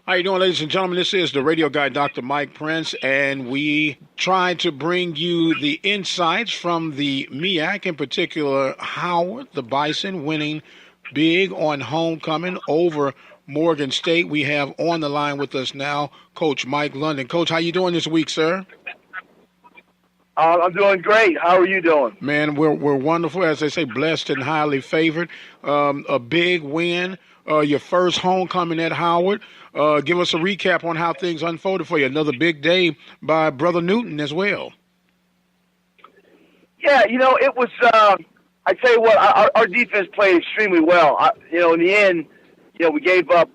How you doing, ladies and gentlemen? This is the radio guy, Dr. Mike Prince, and we try to bring you the insights from the MEAC, in particular Howard, the Bison, winning big on homecoming over Morgan State. We have on the line with us now Coach Mike London. Coach, how you doing this week, sir? I'm doing great. How are you doing? Man, we're wonderful. As they say, blessed and highly favored. A big win, your first homecoming at Howard. Give us a recap on how things unfolded for you. Another big day by Brother Newton as well. Yeah, it was, I tell you what, our defense played extremely well. In the end, we gave up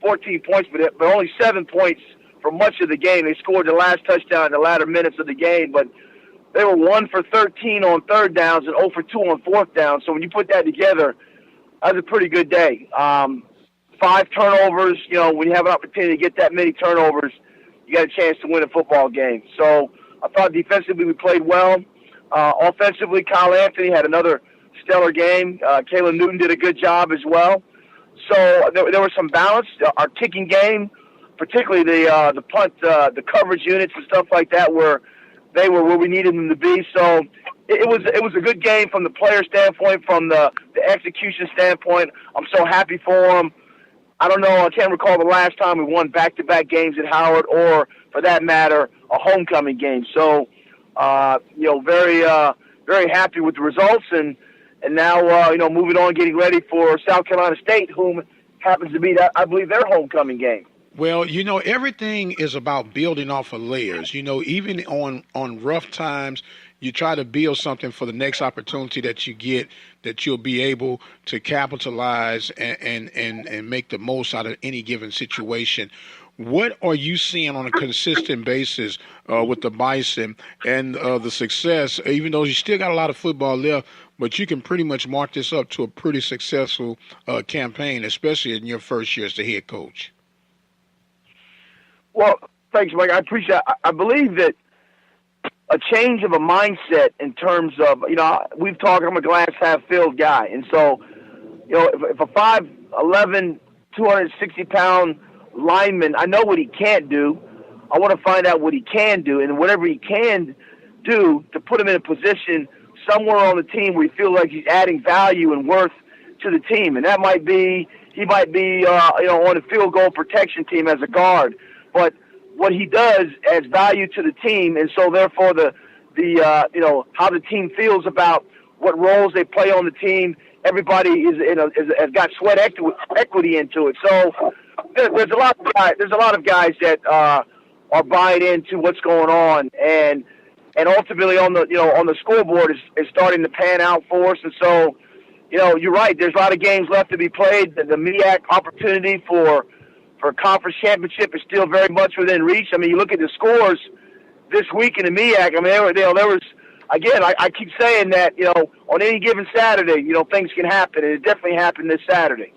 14 points, but only 7 points for much of the game. They scored the last touchdown in the latter minutes of the game, but they were 1 for 13 on third downs and 0 for 2 on fourth down. So when you put that together, that was a pretty good day. 5 turnovers, when you have an opportunity to get that many turnovers, you got a chance to win a football game. So I thought defensively we played well. Offensively, Kyle Anthony had another stellar game. Caleb Newton did a good job as well. So there was some balance. Our kicking game, particularly the punt, the coverage units and stuff like that, they were where we needed them to be. So it was a good game from the player standpoint, from the execution standpoint. I'm so happy for them. I don't know, I can't recall the last time we won back-to-back games at Howard, or, for that matter, a homecoming game. So, very happy with the results, and now, moving on, getting ready for South Carolina State, whom happens to be, I believe, their homecoming game. Well, everything is about building off of layers. Even on rough times, you try to build something for the next opportunity that you get, that you'll be able to capitalize and make the most out of any given situation. What are you seeing on a consistent basis with the Bison and the success, even though you still got a lot of football left, but you can pretty much mark this up to a pretty successful campaign, especially in your first year as the head coach? Well, thanks, Mike. I appreciate it. I believe that a change of a mindset in terms of, we've talked, I'm a glass half filled guy. And so, if a 5'11", 260-pound lineman, I know what he can't do. I want to find out what he can do, and whatever he can do to put him in a position somewhere on the team where he feels like he's adding value and worth to the team. And that might be, he might be, on a field goal protection team as a guard. But what he does adds value to the team, and so therefore the how the team feels about what roles they play on the team. Everybody has got sweat equity into it. So there's a lot of guys that are buying into what's going on, and ultimately on the scoreboard is starting to pan out for us. And so you're right. There's a lot of games left to be played. The MEAC opportunity for conference championship is still very much within reach. I mean, you look at the scores this week in the MEAC. I mean, there was, again, I keep saying that, on any given Saturday, things can happen, and it definitely happened this Saturday.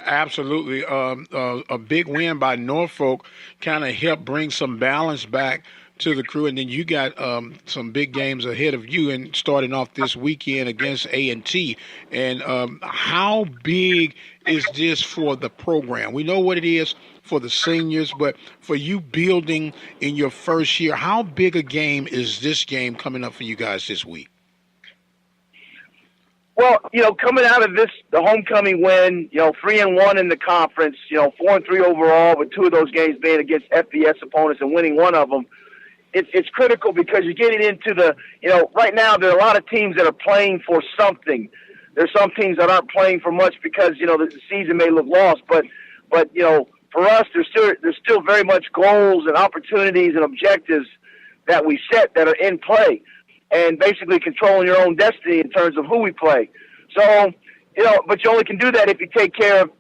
Absolutely. A big win by Norfolk kind of helped bring some balance back to the crew, and then you got some big games ahead of you, and starting off this weekend against A&T. And how big is this for the program? We know what it is for the seniors, but for you building in your first year, how big a game is this game coming up for you guys this week? Well, coming out of the homecoming win, 3-1 in the conference, 4-3 overall, with 2 of those games being against FBS opponents and winning one of them, it's critical because you're getting into right now there are a lot of teams that are playing for something. There's some teams that aren't playing for much because, the season may look lost, but for us, there's still very much goals and opportunities and objectives that we set that are in play, and basically controlling your own destiny in terms of who we play. So, but you only can do that if you take care of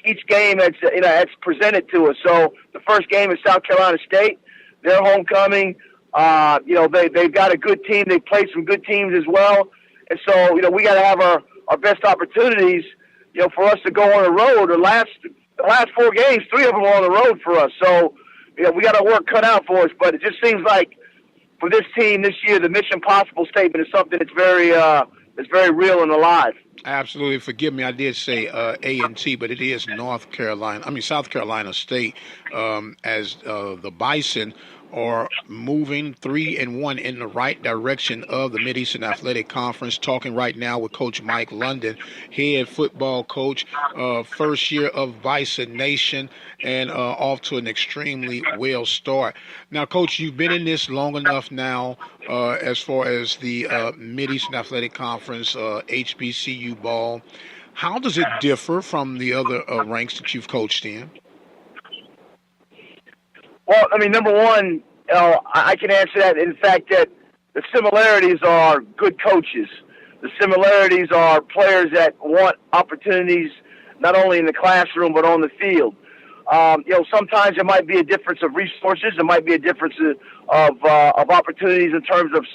each game that's presented to us. So the first game is South Carolina State. Their homecoming. They've got a good team. They played some good teams as well. And so, we got to have our best opportunities, for us to go on the road. The last 4 games, 3 of them were on the road for us. So, we got our work cut out for us. But it just seems like for this team this year, the Mission Possible statement is something that's very real and alive. Absolutely. Forgive me. I did say A&T, but it is North Carolina. I mean, South Carolina State, as the Bison are moving 3-1 in the right direction of the Mideastern Athletic Conference. Talking right now with Coach Mike London, head football coach, first year of Bison Nation, and off to an extremely well start. Now, Coach, you've been in this long enough now, as far as the Mideastern Athletic Conference, HBCU ball. How does it differ from the other ranks that you've coached in? Well, I mean, number one, I can answer that in fact that the similarities are good coaches. The similarities are players that want opportunities not only in the classroom but on the field. Sometimes there might be a difference of resources. There might be a difference of opportunities in terms of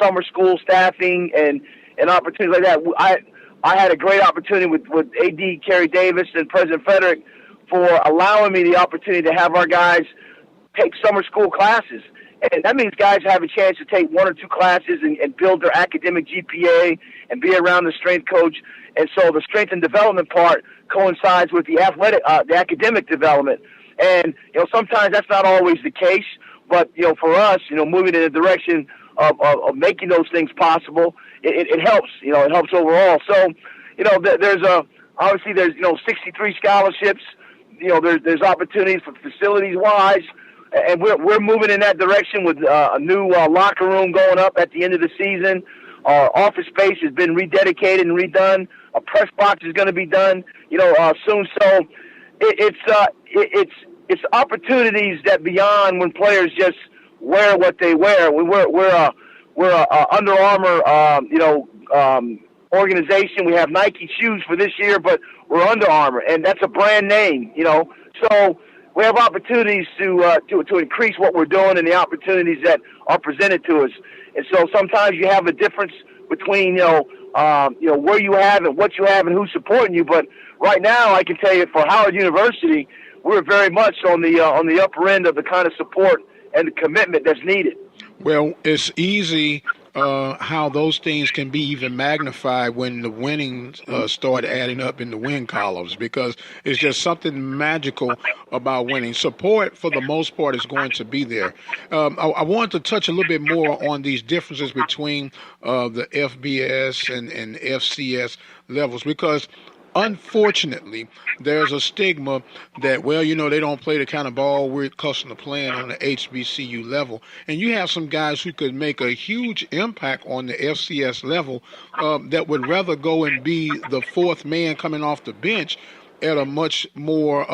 summer school staffing and opportunities like that. I had a great opportunity with AD Kerry Davis and President Frederick for allowing me the opportunity to have our guys take summer school classes. And that means guys have a chance to take one or two classes and build their academic GPA and be around the strength coach. And so the strength and development part coincides with the the academic development. And, sometimes that's not always the case. But, for us, moving in the direction of making those things possible, it helps. It helps overall. So, obviously there's 63 scholarships. There's opportunities for facilities-wise. And we're moving in that direction with a new locker room going up at the end of the season. Our office space has been rededicated and redone. A press box is going to be done, soon. So it's opportunities that beyond when players just wear what they wear. We're a Under Armour, organization. We have Nike shoes for this year, but we're Under Armour, and that's a brand name, So we have opportunities to increase what we're doing and the opportunities that are presented to us. And so sometimes you have a difference between where you have and what you have and who's supporting you. But right now, I can tell you for Howard University, we're very much on the upper end of the kind of support and the commitment that's needed. Well, it's easy how those things can be even magnified when the winnings start adding up in the win columns, because it's just something magical about winning. Support, for the most part, is going to be there. I wanted to touch a little bit more on these differences between the FBS and FCS levels, because unfortunately, there's a stigma that, they don't play the kind of ball we're accustomed to playing on the HBCU level. And you have some guys who could make a huge impact on the FCS level that would rather go and be the fourth man coming off the bench at a much more,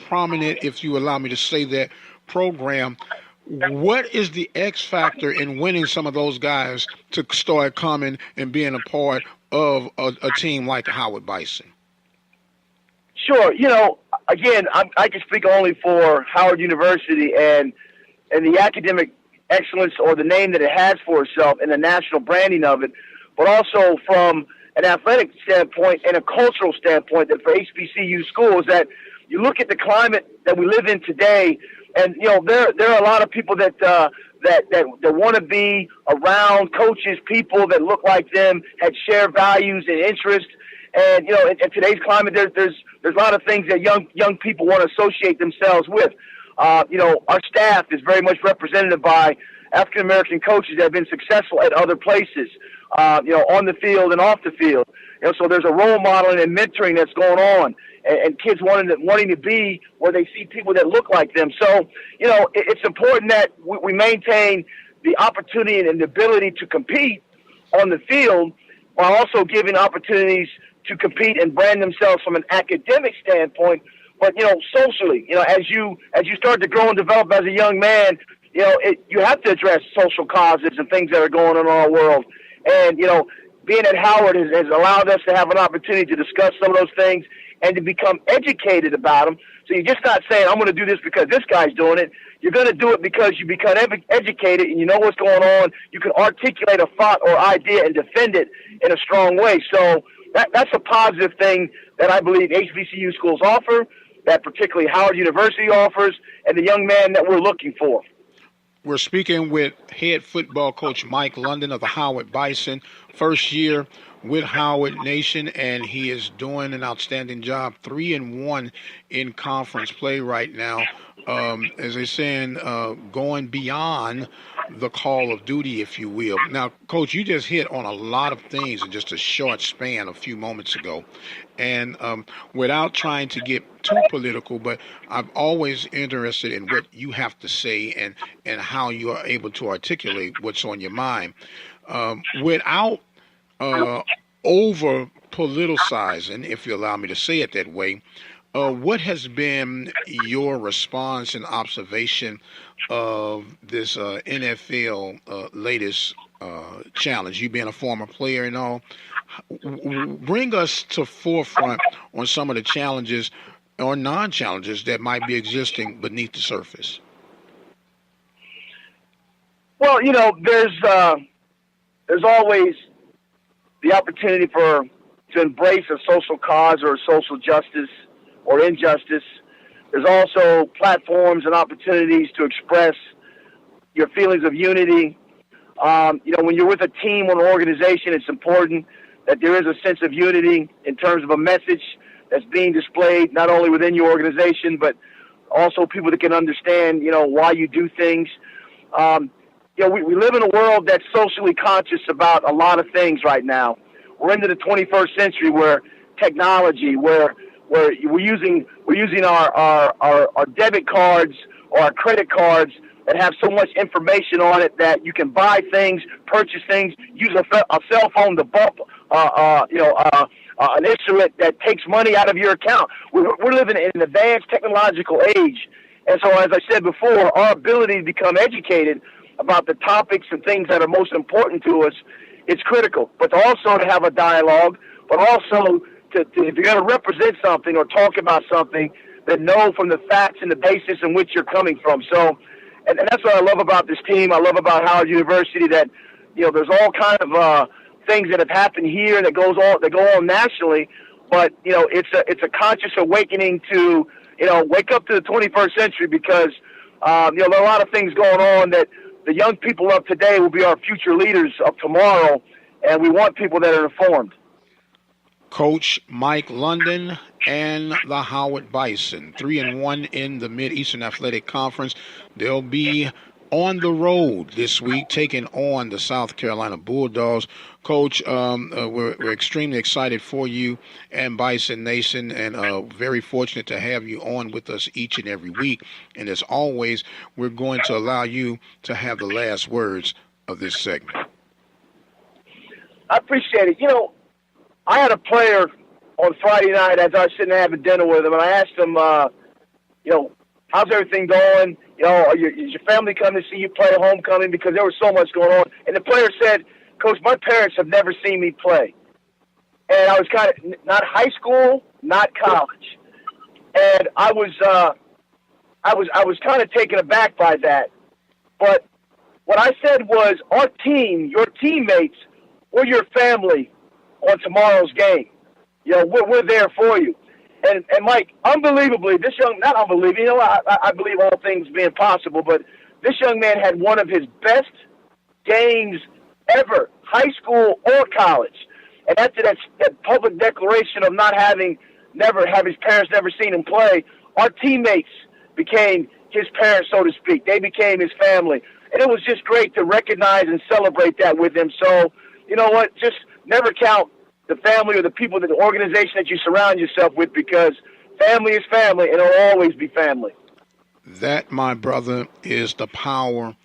prominent, if you allow me to say that, program. What is the X factor in winning some of those guys to start coming and being a part of a team like the Howard Bison? Sure. Again, I can speak only for Howard University and the academic excellence or the name that it has for itself and the national branding of it, but also from an athletic standpoint and a cultural standpoint that for HBCU schools, that you look at the climate that we live in today, and there are a lot of people that want to be around coaches, people that look like them, had shared values and interests. And in today's climate, there's a lot of things that young people want to associate themselves with. Our staff is very much represented by African American coaches that have been successful at other places, on the field and off the field. So there's a role modeling and mentoring that's going on, and kids wanting to be where they see people that look like them. So it's important that we maintain the opportunity and the ability to compete on the field, while also giving opportunities to compete and brand themselves from an academic standpoint, but socially, as you start to grow and develop as a young man, you have to address social causes and things that are going on in our world. And being at Howard has allowed us to have an opportunity to discuss some of those things and to become educated about them. So you're just not saying, I'm going to do this because this guy's doing it. You're going to do it because you become educated and you know what's going on. You can articulate a thought or idea and defend it in a strong way. So that's a positive thing that I believe HBCU schools offer, that particularly Howard University offers, and the young man that we're looking for. We're speaking with head football coach Mike London of the Howard Bison. First year with Howard Nation, and he is doing an outstanding job. 3-1 in conference play right now. As they're saying, going beyond the call of duty, if you will. Now, Coach, you just hit on a lot of things in just a short span a few moments ago. And without trying to get too political, but I'm always interested in what you have to say and how you are able to articulate what's on your mind. Without over politicizing, if you allow me to say it that way, what has been your response and observation of this NFL latest challenge? You being a former player and all, bring us to forefront on some of the challenges or non-challenges that might be existing beneath the surface. Well, there's always the opportunity to embrace a social cause or a social justice or injustice. There's also platforms and opportunities to express your feelings of unity. When you're with a team or an organization, it's important that there is a sense of unity in terms of a message that's being displayed not only within your organization, but also people that can understand, why you do things. We live in a world that's socially conscious about a lot of things right now. We're into the 21st century where technology, where we're using our debit cards or our credit cards that have so much information on it that you can buy things, purchase things, use a cell phone to bump an instrument that takes money out of your account. We're living in an advanced technological age. And so, as I said before, our ability to become educated about the topics and things that are most important to us, it's critical. But also to have a dialogue, but also if you're going to represent something or talk about something, then know from the facts and the basis in which you're coming from. So, and that's what I love about this team. I love about Howard University that, there's all kind of things that have happened here that go on nationally, but it's a conscious awakening to wake up to the 21st century because there are a lot of things going on that the young people of today will be our future leaders of tomorrow, and we want people that are informed. Coach Mike London and the Howard Bison, 3-1 in the Mid-Eastern Athletic Conference. They'll be on the road this week, taking on the South Carolina Bulldogs. Coach, we're extremely excited for you and Bison Nation, and very fortunate to have you on with us each and every week. And as always, we're going to allow you to have the last words of this segment. I appreciate it. I had a player on Friday night as I was sitting there having dinner with him, and I asked him, how's everything going? Is your family coming to see you play homecoming? Because there was so much going on. And the player said, Coach, my parents have never seen me play. And I was kind of not high school, not college. And I was kind of taken aback by that. But what I said was, our team, your teammates, we're your family on tomorrow's game. We're there for you. And Mike, unbelievably, not unbelievably, I believe all things being possible, but this young man had one of his best games ever, high school or college. And after that public declaration of his parents never seen him play, our teammates became his parents, so to speak. They became his family. And it was just great to recognize and celebrate that with him. So, you know what, just never count the family or the people, the organization that you surround yourself with, because family is family and it'll always be family. That, my brother, is the power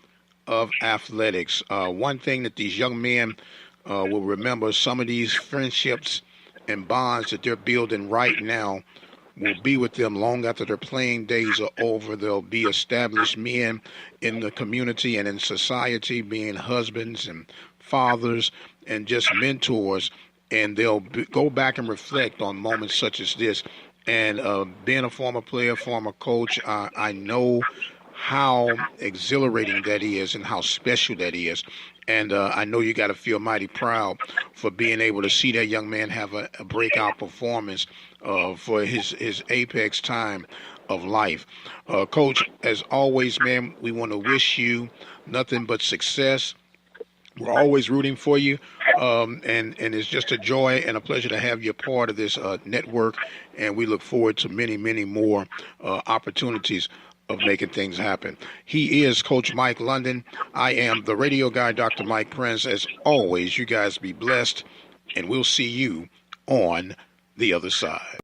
of athletics. One thing that these young men will remember, some of these friendships and bonds that they're building right now will be with them long after their playing days are over. They'll be established men in the community and in society, being husbands and fathers and just mentors. And they'll go back and reflect on moments such as this. And being a former player, former coach, I know how exhilarating that is and how special that is. And I know you got to feel mighty proud for being able to see that young man have a breakout performance for his apex time of life. Coach, as always, man, we want to wish you nothing but success. We're always rooting for you, and it's just a joy and a pleasure to have you a part of this network, and we look forward to many, many more opportunities of making things happen. He is Coach Mike London. I am the radio guy, Dr. Mike Prince. As always, you guys be blessed, and we'll see you on the other side.